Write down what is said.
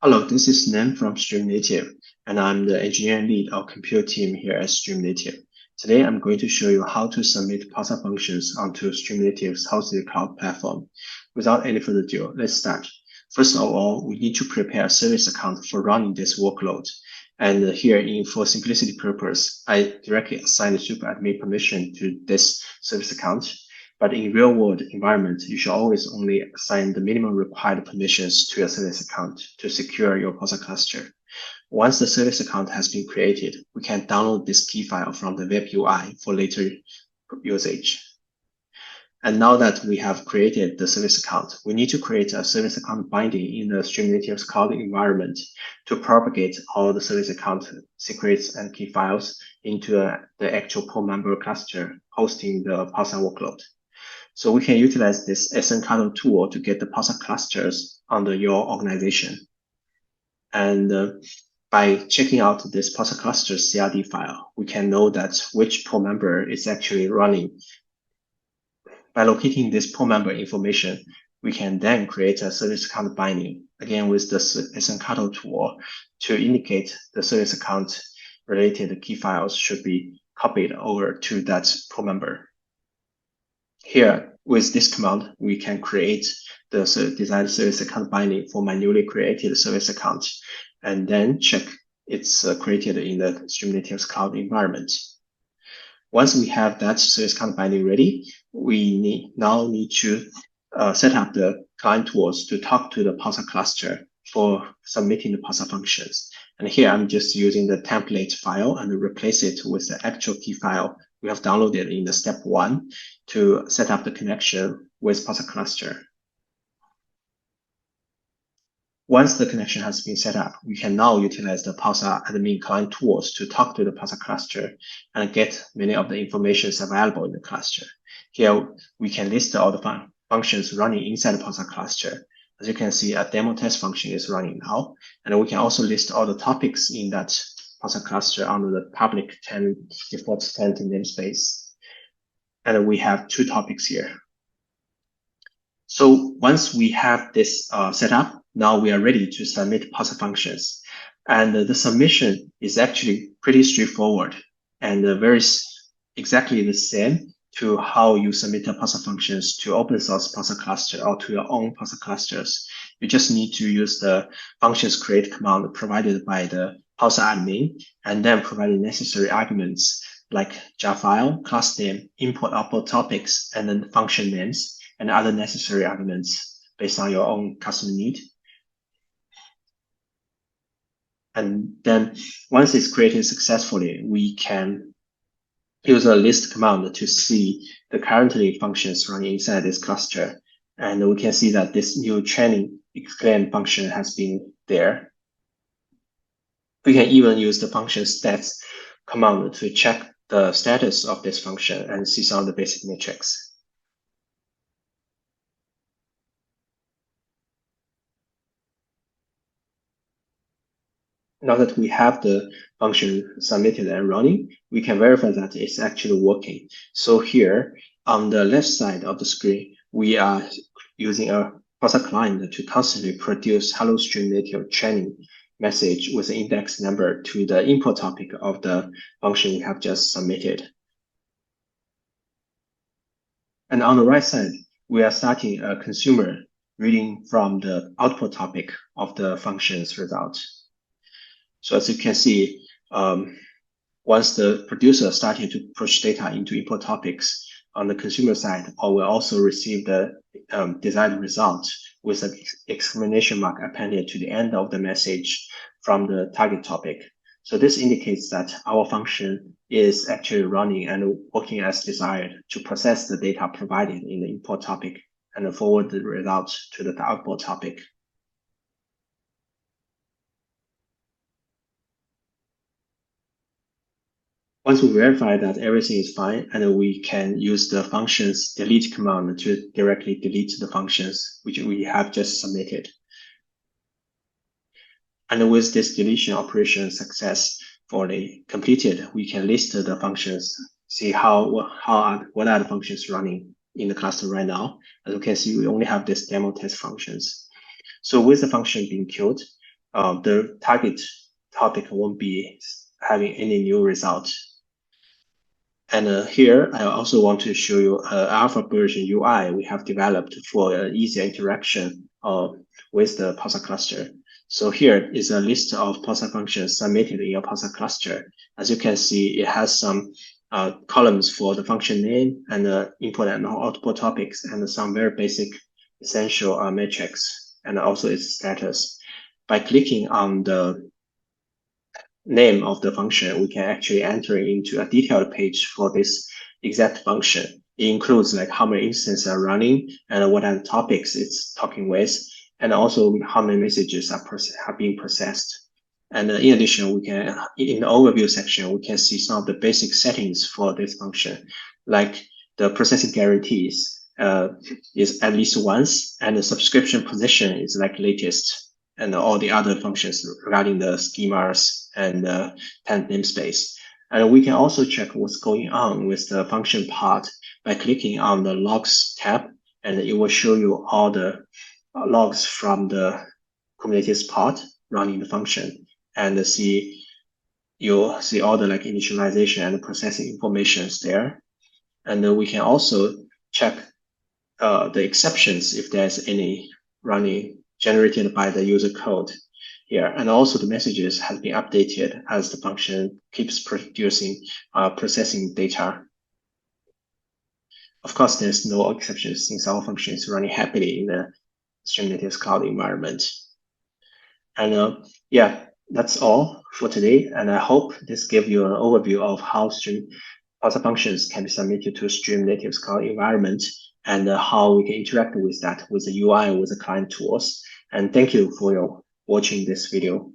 Hello, this is Nan from StreamNative, and I'm the engineering lead of compute team here at StreamNative. Today, I'm going to show you how to submit Pulsar functions onto StreamNative's hosted cloud platform. Without any further ado, let's start. First of all, we need to prepare a service account for running this workload. And here, for simplicity purpose, I directly assign the super admin permission to this service account. But in real world environment, you should always only assign the minimum required permissions to your service account to secure your Pulsar cluster. Once the service account has been created, we can download this key file from the web UI for later usage. And now that we have created the service account, we need to create a service account binding in the StreamNative's cloud environment to propagate all the service account secrets and key files into the actual pool member cluster hosting the Pulsar workload. So we can utilize this SnCuddle tool to get the Pulsar clusters under your organization. And by checking out this Pulsar cluster CRD file, we can know that which pool member is actually running. By locating this pool member information, we can then create a service account binding, again with the SnCuddle tool, to indicate the service account related key files should be copied over to that pool member. Here, with this command, we can create the desired service account binding for my newly created service account, and then check it's created in the StreamNative's cloud environment. Once we have that service account binding ready, we now need to set up the client tools to talk to the Pulsar cluster for submitting the Pulsar functions. And here I'm just using the template file and replace it with the actual key file we have downloaded in the step 1 to set up the connection with Pulsar cluster. Once the connection has been set up, we can now utilize the Pulsar admin client tools to talk to the Pulsar cluster and get many of the information available in the cluster. Here, we can list all the functions running inside the Pulsar cluster. As you can see, a demo test function is running now, and we can also list all the topics in that Pulsar cluster under the public default tenant namespace. And we have 2 topics here. So once we have this set up, now we are ready to submit Pulsar functions. And the submission is actually pretty straightforward and very exactly the same to how you submit the Pulsar functions to open source Pulsar cluster or to your own Pulsar clusters. You just need to use the functions create command provided by the Pulsar admin and then provide the necessary arguments like jar file, class name, import output topics, and then function names and other necessary arguments based on your own customer need. And then once it's created successfully, we can use a list command to see the currently functions running inside this cluster. And we can see that this new training exclaim function has been there. We can even use the function stats command to check the status of this function and see some of the basic metrics. Now that we have the function submitted and running, we can verify that it's actually working. So here on the left side of the screen, we are using a Pulsar client to constantly produce hello StreamNative training message with the index number to the input topic of the function we have just submitted. And on the right side, we are starting a consumer reading from the output topic of the function's result. So as you can see, once the producer started to push data into input topics on the consumer side, I will also receive the desired result with an exclamation mark appended to the end of the message from the target topic. So this indicates that our function is actually running and working as desired to process the data provided in the input topic and forward the results to the output topic. Once we verify that everything is fine, and we can use the functions delete command to directly delete the functions which we have just submitted. And with this deletion operation successfully completed, we can list the functions, see what are the functions running in the cluster right now. As you can see, we only have this demo test functions. So with the function being killed, the target topic won't be having any new result. And here, I also want to show you alpha version UI we have developed for easier interaction with the Pulsar cluster. So here is a list of Pulsar functions submitted in your Pulsar cluster. As you can see, it has some columns for the function name and the input and output topics and some very basic essential metrics and also its status. By clicking on the name of the function, we can actually enter into a detailed page for this exact function. It includes like how many instances are running and what are the topics it's talking with, and also how many messages are being processed. And in addition, we can, in the overview section, we can see some of the basic settings for this function, like the processing guarantees is at least once, and the subscription position is like latest, and all the other functions regarding the schemas and tenant namespace. And we can also check what's going on with the function part by clicking on the logs tab, and it will show you all the logs from the Kubernetes pod running the function, and you'll see all the like initialization and processing informations there. And we can also check the exceptions if there's any running generated by the user code here. And also the messages have been updated as the function keeps producing processing data. Of course, there's no exceptions since our function is running happily in the StreamNative Cloud environment. And yeah, that's all for today. And I hope this gave you an overview of how Pulsar functions can be submitted to StreamNative's Cloud environment and how we can interact with that with the UI with the client tools. And thank you for watching this video.